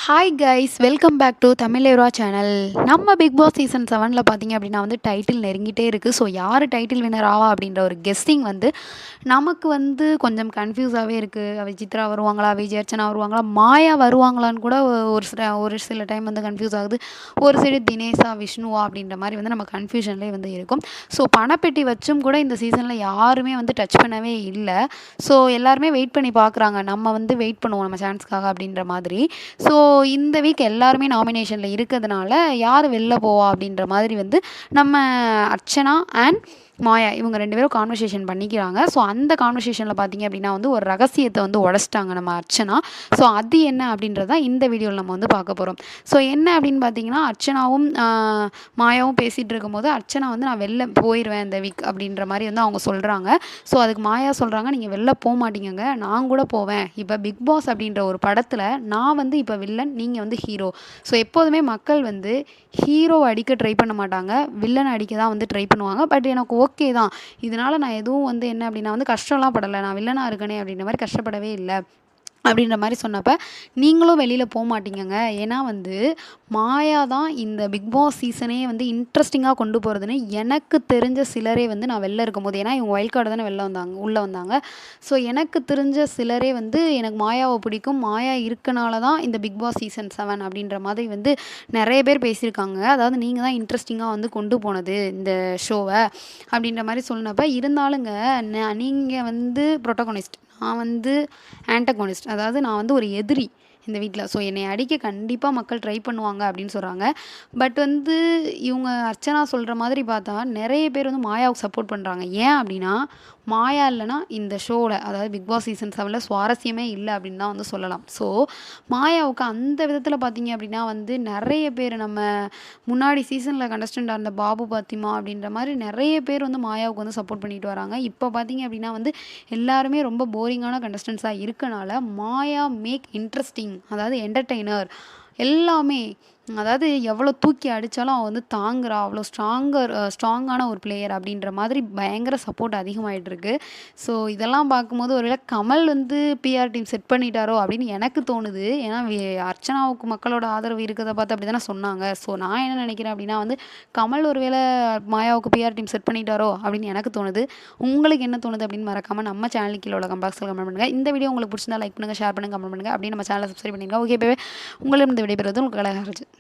Hi guys, welcome back to Tamilera channel. நம்ம Bigg Boss season 7ல் பார்த்தீங்க அப்படின்னா வந்து டைட்டில் நெருங்கிட்டே இருக்குது. ஸோ யார் டைட்டில் வின்னர் ஆவா அப்படின்ற ஒரு கெஸ்ஸிங் வந்து நமக்கு வந்து கொஞ்சம் கன்ஃபியூஸாகவே இருக்குது. விசித்ரா வருவாங்களா, விஜய் அர்ச்சனா வருவாங்களா, மாயா வருவாங்களான்னு கூட ஒரு சில டைம் வந்து கன்ஃபியூஸ் ஆகுது. ஒரு சைடு தினேஷா, விஷ்ணுவா அப்படின்ற மாதிரி வந்து நம்ம கன்ஃபியூஷன்லேயே வந்து இருக்கும். ஸோ பணப்பெட்டி வச்சும் கூட இந்த சீசனில் யாருமே வந்து டச் பண்ணவே இல்லை. ஸோ எல்லாருமே வெயிட் பண்ணி பார்க்குறாங்க, நம்ம வந்து வெயிட் பண்ணுவோம் நம்ம சான்ஸ்க்காக அப்படின்ற மாதிரி. ஸோ இந்த வீக் எல்லாருமே நாமினேஷனில் இருக்கிறதுனால யார் வெளில போவா அப்படின்ற மாதிரி வந்து நம்ம அர்ச்சனா அண்ட் மாயா இவங்க 2 பேரும் கான்வர்சேஷன் பண்ணிக்கிறாங்க. ஸோ அந்த கான்வர்சேஷனில் பார்த்தீங்க அப்படின்னா வந்து ஒரு ரகசியத்தை வந்து உடச்சிட்டாங்க நம்ம அர்ச்சனா. ஸோ அது என்ன அப்படின்றத இந்த வீடியோவில் நம்ம வந்து பார்க்க போகிறோம். ஸோ என்ன அப்படின்னு பார்த்தீங்கன்னா, அர்ச்சனாவும் மாயாவும் பேசிகிட்டு இருக்கும்போது அர்ச்சனா வந்து நான் வெளில போயிடுவேன் இந்த வீக் அப்படின்ற மாதிரி வந்து அவங்க சொல்கிறாங்க. ஸோ அதுக்கு மாயா சொல்கிறாங்க, நீங்கள் வெளில போக மாட்டீங்க, நான் கூட போவேன். இப்போ பிக் பாஸ் அப்படின்ற ஒரு படத்தில் நான் வந்து இப்போ வில்லன், நீங்கள் வந்து ஹீரோ. ஸோ எப்போதுமே மக்கள் வந்து ஹீரோவை அடிக்க ட்ரை பண்ண மாட்டாங்க, வில்லனை அடிக்க தான் வந்து ட்ரை பண்ணுவாங்க. பட் எனக்கு ஓகே தான், இதனால் நான் எதுவும் வந்து என்ன அப்படின்னா வந்து கஷ்டம்லாம் படலை, நான் வில்லனாக இருக்கனே அப்படின்ற மாதிரி கஷ்டப்படவே இல்லை அப்படின்ற மாதிரி சொன்னப்போ, நீங்களும் வெளியில் போக மாட்டீங்கங்க, ஏன்னா வந்து மாயா தான் இந்த பிக் பாஸ் சீசனே வந்து இன்ட்ரெஸ்டிங்காக கொண்டு போகிறதுன்னு எனக்கு தெரிஞ்ச சிலரே வந்து நான் வெளில இருக்கும்போது, ஏன்னா இவங்க வைல்ட் கார்டு தானே உள்ளே வந்தாங்க. ஸோ எனக்கு தெரிஞ்ச சிலரே வந்து எனக்கு மாயாவை பிடிக்கும், மாயா இருக்கனால தான் இந்த பிக் பாஸ் சீசன் 7 அப்படின்ற மாதிரி வந்து நிறைய பேர் பேசியிருக்காங்க. அதாவது நீங்கள் தான் இன்ட்ரெஸ்டிங்காக வந்து கொண்டு போனது இந்த ஷோவை அப்படின்ற மாதிரி சொன்னப்போ, இருந்தாலுங்க நீங்கள் வந்து ப்ரொட்டகோனிஸ்ட், நான் வந்து ஆன்டகோனிஸ்ட், அதாவது நான் வந்து ஒரு எதிரி இந்த வீட்டில். ஸோ என்னை அடிக்க கண்டிப்பாக மக்கள் ட்ரை பண்ணுவாங்க அப்படின்னு சொல்கிறாங்க. பட் வந்து இவங்க அர்ச்சனா சொல்கிற மாதிரி பார்த்தா நிறைய பேர் வந்து மாயாவுக்கு சப்போர்ட் பண்ணுறாங்க. ஏன் அப்படின்னா, மாயா இல்லைனா இந்த ஷோவில், அதாவது பிக் பாஸ் சீசன் 7ல் சுவாரஸ்யமே இல்லை அப்படின்னு தான் வந்து சொல்லலாம். ஸோ மாயாவுக்கு அந்த விதத்தில் பார்த்தீங்க அப்படின்னா வந்து நிறைய பேர் நம்ம முன்னாடி சீசனில் கண்டஸ்டண்டாக இருந்த பாபு பாத்திமா அப்படின்ற மாதிரி நிறைய பேர் வந்து மாயாவுக்கு வந்து சப்போர்ட் பண்ணிட்டு வராங்க. இப்போ பார்த்தீங்க அப்படின்னா வந்து எல்லாருமே ரொம்ப போரிங்கான கண்டஸ்டன்ஸாக இருக்கனால மாயா மேக் இன்ட்ரெஸ்டிங், அதாவது என்டர்டெய்னர் எல்லாமே, அதாவது எவ்வளோ தூக்கி அடித்தாலும் அவள் வந்து தாங்குறா, அவ்வளோ ஸ்ட்ராங்கான ஒரு பிளேயர் அப்படின்ற மாதிரி பயங்கர சப்போர்ட் அதிகமாகிட்டுருக்கு. ஸோ இதெல்லாம் பார்க்கும்போது ஒருவேளை கமல் வந்து பிஆர் டீம் செட் பண்ணிட்டாரோ அப்படின்னு எனக்கு தோணுது. ஏன்னா அர்ச்சனாவுக்கு மக்களோட ஆதரவு இருக்கிறத பார்த்து அப்படி தானே சொன்னாங்க. ஸோ நான் என்ன நினைக்கிறேன் அப்படின்னா வந்து கமல் ஒருவேளை மாயாவுக்கு பிஆர் டீம் செட் பண்ணிட்டாரோ அப்படின்னு எனக்கு தோணுது. உங்களுக்கு என்ன தோணுது அப்படின்னு மறக்காமல் நம்ம சேனலுக்கு கீழே உள்ள கமெண்ட்ஸில் கமெண்ட் பண்ணுங்கள். இந்த வீடியோ உங்களுக்கு பிடிச்சிருந்தா லைக் பண்ணுங்கள், ஷேர் பண்ணுங்கள், கமெண்ட் பண்ணுங்கள். அப்படியே நம்ம சேனலை சப்ஸ்கிரைப் பண்ணிடுங்க. ஓகே, உங்களிடம் இந்த விடைபெறுவது உங்களுக்கு அழகாக இருந்துச்சு.